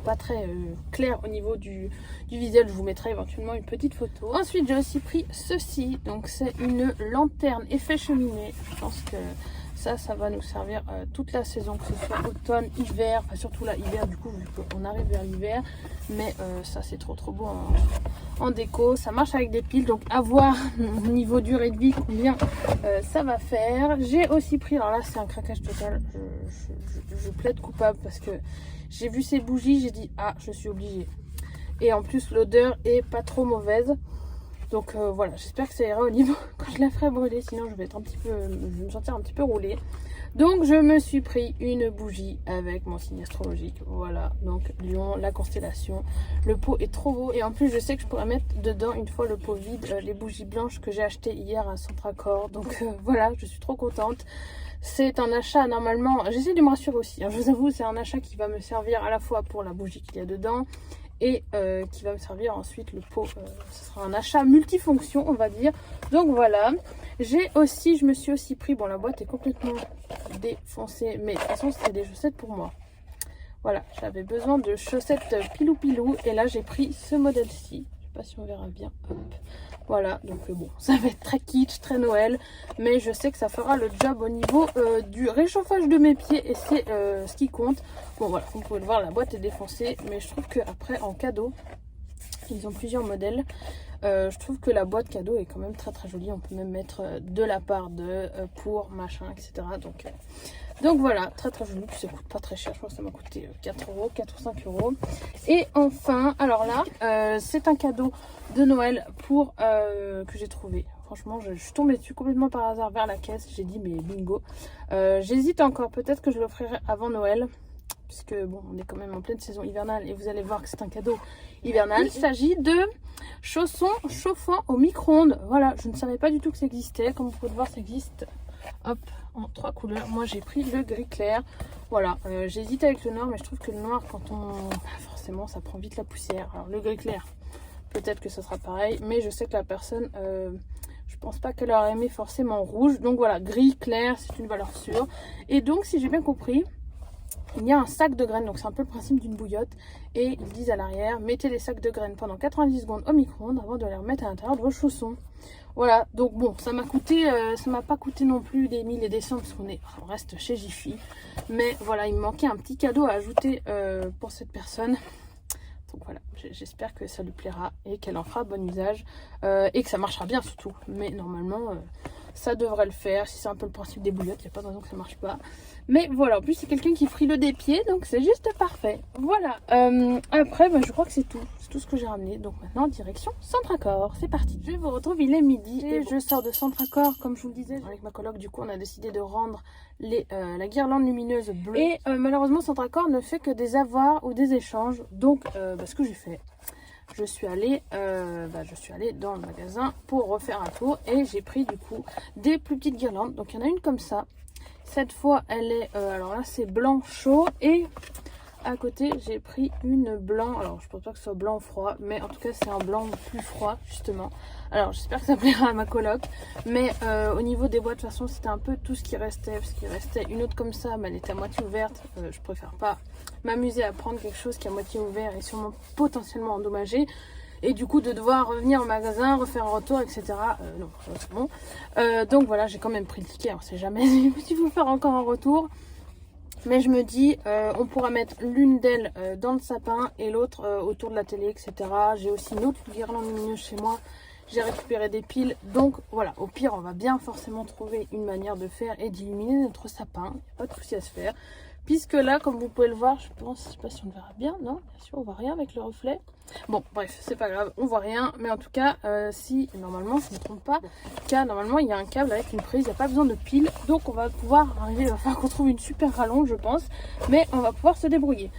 pas très clair au niveau du visuel, je vous mettrai éventuellement une petite photo. Ensuite, j'ai aussi pris ceci, donc c'est une lanterne effet cheminée. Je pense que ça va nous servir toute la saison, que ce soit automne, hiver, enfin surtout là hiver du coup vu qu'on arrive vers l'hiver, mais ça c'est trop beau en déco. Ça marche avec des piles, donc à voir au niveau durée de vie combien ça va faire. J'ai aussi pris, alors là c'est un craquage total, je plaide coupable parce que j'ai vu ces bougies, j'ai dit ah je suis obligée, et en plus l'odeur est pas trop mauvaise. Donc voilà, j'espère que ça ira au niveau quand je la ferai brûler, sinon je vais être je vais me sentir un petit peu roulée. Donc je me suis pris une bougie avec mon signe astrologique. Voilà, donc Lion, la constellation. Le pot est trop beau et en plus je sais que je pourrais mettre dedans une fois le pot vide les bougies blanches que j'ai achetées hier à Centracor. Donc voilà, je suis trop contente. C'est un achat normalement, j'essaie de me rassurer aussi, hein, je vous avoue, c'est un achat qui va me servir à la fois pour la bougie qu'il y a dedans et qui va me servir ensuite le pot. Ce sera un achat multifonction, on va dire. Donc voilà, je me suis aussi pris, bon la boîte est complètement défoncée, mais de toute façon c'était des chaussettes pour moi. Voilà, j'avais besoin de chaussettes pilou pilou et là j'ai pris ce modèle-ci. Je sais pas si on verra bien. Hop. Voilà, donc bon, ça va être très kitsch, très Noël, mais je sais que ça fera le job au niveau du réchauffage de mes pieds et c'est ce qui compte. Bon voilà, vous pouvez le voir, la boîte est défoncée, mais je trouve qu'après en cadeau, ils ont plusieurs modèles. Je trouve que la boîte cadeau est quand même très très jolie. On peut même mettre de la part de, pour, machin, etc. Donc voilà, très très joli. Puis ça coûte pas très cher. Je crois que ça m'a coûté 4 euros, 4 ou 5 euros. Et enfin, alors là, c'est un cadeau de Noël pour que j'ai trouvé. Franchement, je suis tombée dessus complètement par hasard vers la caisse. J'ai dit, mais bingo. J'hésite encore. Peut-être que je l'offrirai avant Noël. Puisque bon, on est quand même en pleine saison hivernale et vous allez voir que c'est un cadeau hivernal. Il s'agit de chaussons chauffants au micro-ondes. Voilà, je ne savais pas du tout que ça existait. Comme vous pouvez le voir, ça existe. Hop, en 3 couleurs. Moi, j'ai pris le gris clair. Voilà, j'hésite avec le noir, mais je trouve que le noir, quand on... forcément, ça prend vite la poussière. Alors, le gris clair, peut-être que ça sera pareil. Mais je sais que la personne... je pense pas qu'elle aurait aimé forcément rouge. Donc voilà, gris clair, c'est une valeur sûre. Et donc, si j'ai bien compris... il y a un sac de graines, donc c'est un peu le principe d'une bouillotte. Et ils disent à l'arrière, mettez les sacs de graines pendant 90 secondes au micro-ondes avant de les remettre à l'intérieur de vos chaussons. Voilà, donc bon, ça m'a coûté, ça m'a pas coûté non plus des 1000 et des 100 parce on reste chez Jiffy. Mais voilà, il me manquait un petit cadeau à ajouter pour cette personne. Donc voilà, j'espère que ça lui plaira et qu'elle en fera bon usage et que ça marchera bien surtout. Mais normalement, ça devrait le faire. Si c'est un peu le principe des bouillottes, il n'y a pas de raison que ça marche pas. Mais voilà, en plus c'est quelqu'un qui est frileux des pieds, donc c'est juste parfait. Voilà, après je crois que c'est tout ce que j'ai ramené. Donc maintenant direction Centracor, c'est parti. Je vous retrouve, il est midi et je sors de Centracor, comme je vous le disais. Avec ma coloc, du coup on a décidé de rendre la guirlande lumineuse bleue. Et malheureusement Centracor ne fait que des avoirs ou des échanges. Donc ce que j'ai fait, je suis allée dans le magasin pour refaire un tour et j'ai pris du coup des plus petites guirlandes. Donc il y en a une comme ça. Cette fois elle est, alors là c'est blanc chaud et à côté j'ai pris une blanc, alors je pense pas que ce soit blanc froid, mais en tout cas c'est un blanc plus froid justement. Alors j'espère que ça plaira à ma coloc, mais au niveau des boîtes de toute façon c'était un peu tout ce qui restait, parce qu'il restait une autre comme ça, mais elle était à moitié ouverte. Je préfère pas m'amuser à prendre quelque chose qui est à moitié ouvert et sûrement potentiellement endommagé. Et du coup de devoir revenir au magasin, refaire un retour, etc. Non, c'est bon. Donc voilà, j'ai quand même pris le ticket, on sait jamais s'il faut faire encore un retour. Mais je me dis, on pourra mettre l'une d'elles dans le sapin et l'autre autour de la télé, etc. J'ai aussi une autre guirlande lumineuse chez moi. J'ai récupéré des piles. Donc voilà, au pire, on va bien forcément trouver une manière de faire et d'illuminer notre sapin. Il n'y a pas de souci à se faire. Puisque là, comme vous pouvez le voir, je sais pas si on le verra bien. Non, bien sûr, on voit rien avec le reflet. Bon, bref, c'est pas grave, on voit rien. Mais en tout cas, si normalement, je ne me trompe pas, car normalement, il y a un câble avec une prise. Il n'y a pas besoin de pile. Donc, on va pouvoir arriver, il va falloir qu'on trouve une super rallonge, je pense. Mais on va pouvoir se débrouiller.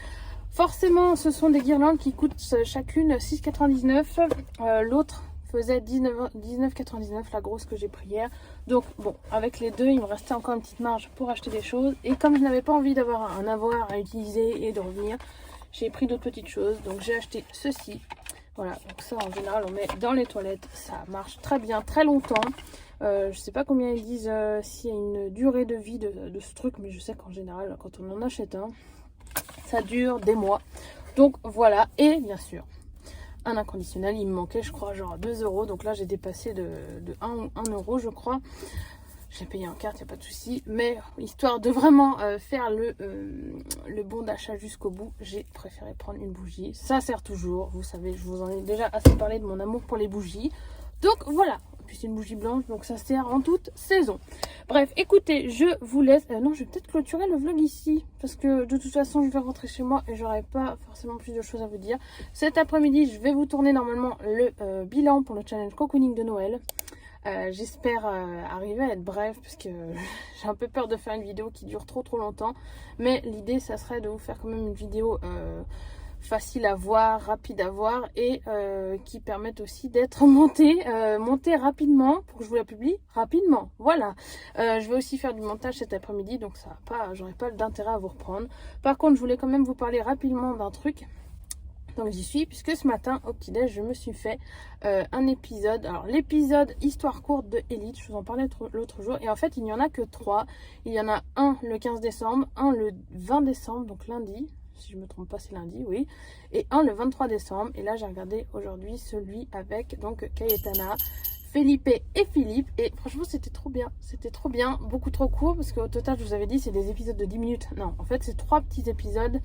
Forcément, ce sont des guirlandes qui coûtent chacune 6,99. L'autre faisait 19,99, la grosse que j'ai pris hier. Donc bon, avec les deux il me restait encore une petite marge pour acheter des choses, et comme je n'avais pas envie d'avoir un avoir à utiliser et de revenir, j'ai pris d'autres petites choses. Donc j'ai acheté ceci, voilà. Donc ça en général on met dans les toilettes, ça marche très bien, très longtemps. Je sais pas combien ils disent s'il y a une durée de vie de ce truc, mais je sais qu'en général quand on en achète un, ça dure des mois. Donc voilà, et bien sûr un inconditionnel, il me manquait je crois genre 2 euros, donc là j'ai dépassé de 1 euro je crois. J'ai payé en carte, il n'y a pas de souci, mais histoire de vraiment faire le bon d'achat jusqu'au bout, j'ai préféré prendre une bougie. Ça sert toujours, vous savez, je vous en ai déjà assez parlé de mon amour pour les bougies. Donc voilà, puis c'est une bougie blanche, donc ça sert en toute saison. Bref, écoutez, je vous laisse. Non, je vais peut-être clôturer le vlog ici, parce que de toute façon, je vais rentrer chez moi et j'aurai pas forcément plus de choses à vous dire. Cet après-midi, je vais vous tourner normalement le bilan pour le challenge cocooning de Noël. J'espère arriver à être bref parce que j'ai un peu peur de faire une vidéo qui dure trop longtemps. Mais l'idée, ça serait de vous faire quand même une vidéo facile à voir, rapide à voir et qui permettent aussi d'être montée rapidement pour que je vous la publie rapidement. Voilà. Je vais aussi faire du montage cet après-midi, donc ça va pas, j'aurai pas d'intérêt à vous reprendre. Par contre, je voulais quand même vous parler rapidement d'un truc. Donc j'y suis, puisque ce matin au petit-déj je me suis fait un épisode. Alors l'épisode histoire courte de Elite, je vous en parlais l'autre jour. Et en fait il n'y en a que 3. Il y en a un le 15 décembre, un le 20 décembre, donc lundi. Si je me trompe pas c'est lundi, oui. Et un le 23 décembre. Et là j'ai regardé aujourd'hui celui avec donc Cayetana, Felipe et Philippe. Et franchement c'était trop bien. C'était trop bien, beaucoup trop court. Parce qu'au total je vous avais dit c'est des épisodes de 10 minutes. Non, en fait c'est 3 petits épisodes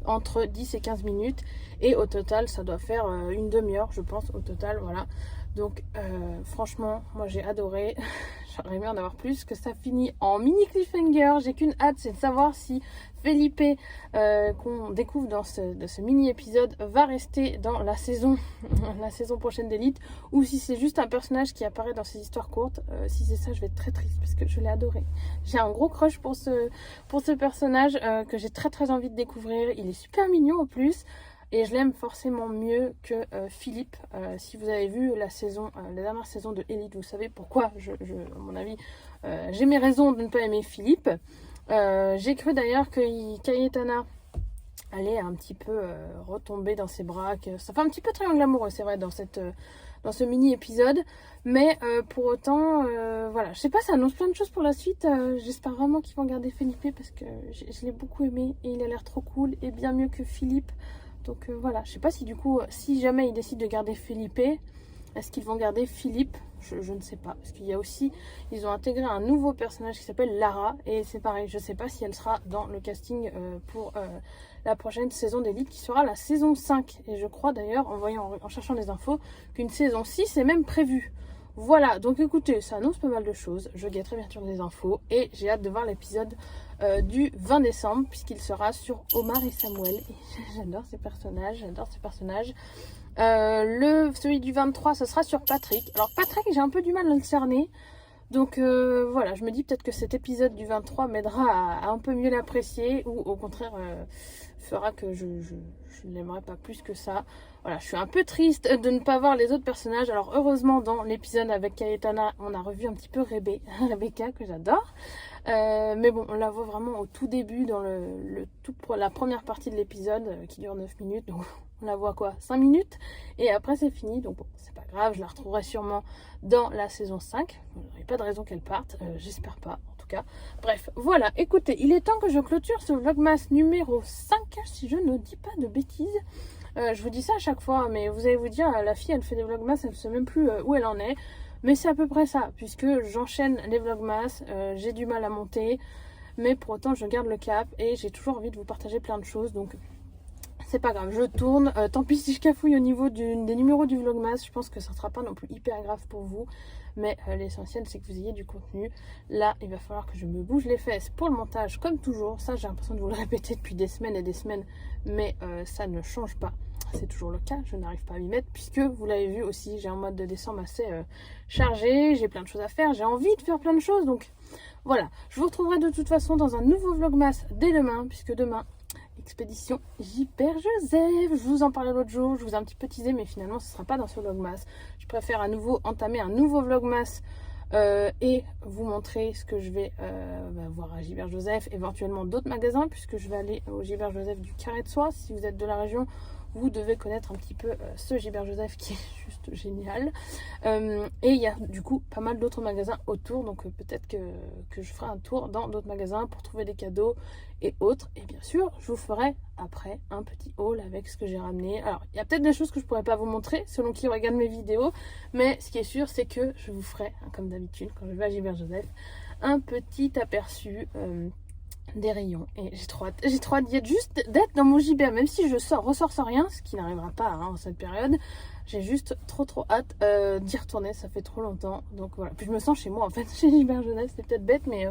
entre 10 et 15 minutes et au total ça doit faire une demi-heure je pense au total, voilà. Donc franchement moi j'ai adoré. J'aurais aimé en avoir plus, que ça finit en mini cliffhanger. J'ai qu'une hâte, c'est de savoir si Felipe qu'on découvre dans ce mini épisode va rester dans la saison prochaine d'Elite, ou si c'est juste un personnage qui apparaît dans ces histoires courtes. Si c'est ça je vais être très triste parce que je l'ai adoré. J'ai un gros crush pour ce personnage que j'ai très envie de découvrir. Il est super mignon en plus. Et je l'aime forcément mieux que Philippe. Si vous avez vu la dernière saison de Elite, vous savez pourquoi, à mon avis, j'ai mes raisons de ne pas aimer Philippe. J'ai cru d'ailleurs que Cayetana allait un petit peu retomber dans ses bras. Ça fait un petit peu triangle amoureux, c'est vrai, dans ce mini épisode. Mais pour autant, voilà, je sais pas, ça annonce plein de choses pour la suite. J'espère vraiment qu'ils vont garder Felipe parce que je l'ai beaucoup aimé et il a l'air trop cool et bien mieux que Philippe. Donc voilà, je sais pas si du coup, si jamais ils décident de garder Felipe, est-ce qu'ils vont garder Philippe? Je ne sais pas. Parce qu'il y a aussi, ils ont intégré un nouveau personnage qui s'appelle Lara. Et c'est pareil, je ne sais pas si elle sera dans le casting pour la prochaine saison d'Elite qui sera la saison 5. Et je crois d'ailleurs, en cherchant des infos, qu'une saison 6 est même prévue. Voilà, donc écoutez, ça annonce pas mal de choses. Je guetterai bien sûr des infos et j'ai hâte de voir l'épisode du 20 décembre puisqu'il sera sur Omar et Samuel. Et j'adore ces personnages, celui du 23, ce sera sur Patrick. Alors Patrick, j'ai un peu du mal à le cerner. Donc voilà, je me dis peut-être que cet épisode du 23 m'aidera à un peu mieux l'apprécier ou au contraire fera que je ne l'aimerais pas plus que ça. Voilà, je suis un peu triste de ne pas voir les autres personnages. Alors heureusement dans l'épisode avec Cayetana, on a revu un petit peu Rebecca que j'adore. Mais bon, on la voit vraiment au tout début dans la première partie de l'épisode qui dure 9 minutes. Donc on la voit quoi, 5 minutes et après c'est fini. Donc bon, c'est pas grave, je la retrouverai sûrement dans la saison 5. Il n'y a pas de raison qu'elle parte, j'espère pas en tout cas. Bref, voilà, écoutez, il est temps que je clôture ce vlogmas numéro 5 si je ne dis pas de bêtises. Je vous dis ça à chaque fois, mais vous allez vous dire, la fille elle fait des vlogmas, elle ne sait même plus où elle en est. Mais c'est à peu près ça, puisque j'enchaîne les vlogmas, j'ai du mal à monter, mais pour autant je garde le cap et j'ai toujours envie de vous partager plein de choses, donc c'est pas grave, je tourne. Tant pis si je cafouille au niveau des numéros du vlogmas, je pense que ça ne sera pas non plus hyper grave pour vous, mais l'essentiel c'est que vous ayez du contenu. Là, il va falloir que je me bouge les fesses pour le montage, comme toujours. Ça, j'ai l'impression de vous le répéter depuis des semaines et des semaines, mais ça ne change pas. C'est toujours le cas, je n'arrive pas à m'y mettre puisque vous l'avez vu aussi, j'ai un mois de décembre assez chargé, j'ai plein de choses à faire, j'ai envie de faire plein de choses, donc voilà. Je vous retrouverai de toute façon dans un nouveau vlogmas dès demain, puisque demain, expédition Gibert Joseph. Je vous en parlais l'autre jour, je vous ai un petit peu teasé, mais finalement ce ne sera pas dans ce vlogmas. Je préfère à nouveau entamer un nouveau vlogmas et vous montrer ce que je vais voir à Gibert Joseph, éventuellement d'autres magasins, puisque je vais aller au Gibert Joseph du Carré de Soie. Si vous êtes de la région, vous devez connaître un petit peu ce Gibert Joseph qui est juste génial. Et il y a du coup pas mal d'autres magasins autour, donc peut-être que je ferai un tour dans d'autres magasins pour trouver des cadeaux et autres. Et bien sûr, je vous ferai après un petit haul avec ce que j'ai ramené. Alors, il y a peut-être des choses que je pourrais pas vous montrer selon qui regarde mes vidéos, mais ce qui est sûr, c'est que je vous ferai, comme d'habitude, quand je vais à Gibert Joseph, un petit aperçu des rayons. Et j'ai trop hâte juste d'être dans mon Gibert, même si je ressors sans rien, ce qui n'arrivera pas en cette période. J'ai juste trop hâte d'y retourner, ça fait trop longtemps. Donc voilà, puis je me sens chez moi en fait, chez Gibert Joseph, c'est peut-être bête, mais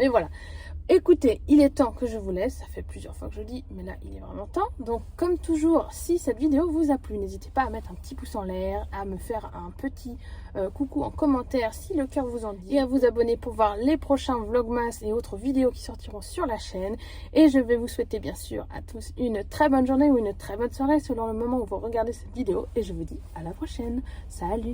voilà. Écoutez, il est temps que je vous laisse, ça fait plusieurs fois que je le dis, mais là il est vraiment temps. Donc comme toujours, si cette vidéo vous a plu, n'hésitez pas à mettre un petit pouce en l'air, à me faire un petit coucou en commentaire si le cœur vous en dit, et à vous abonner pour voir les prochains vlogmas et autres vidéos qui sortiront sur la chaîne. Et je vais vous souhaiter bien sûr à tous une très bonne journée ou une très bonne soirée selon le moment où vous regardez cette vidéo. Et je vous dis à la prochaine. Salut!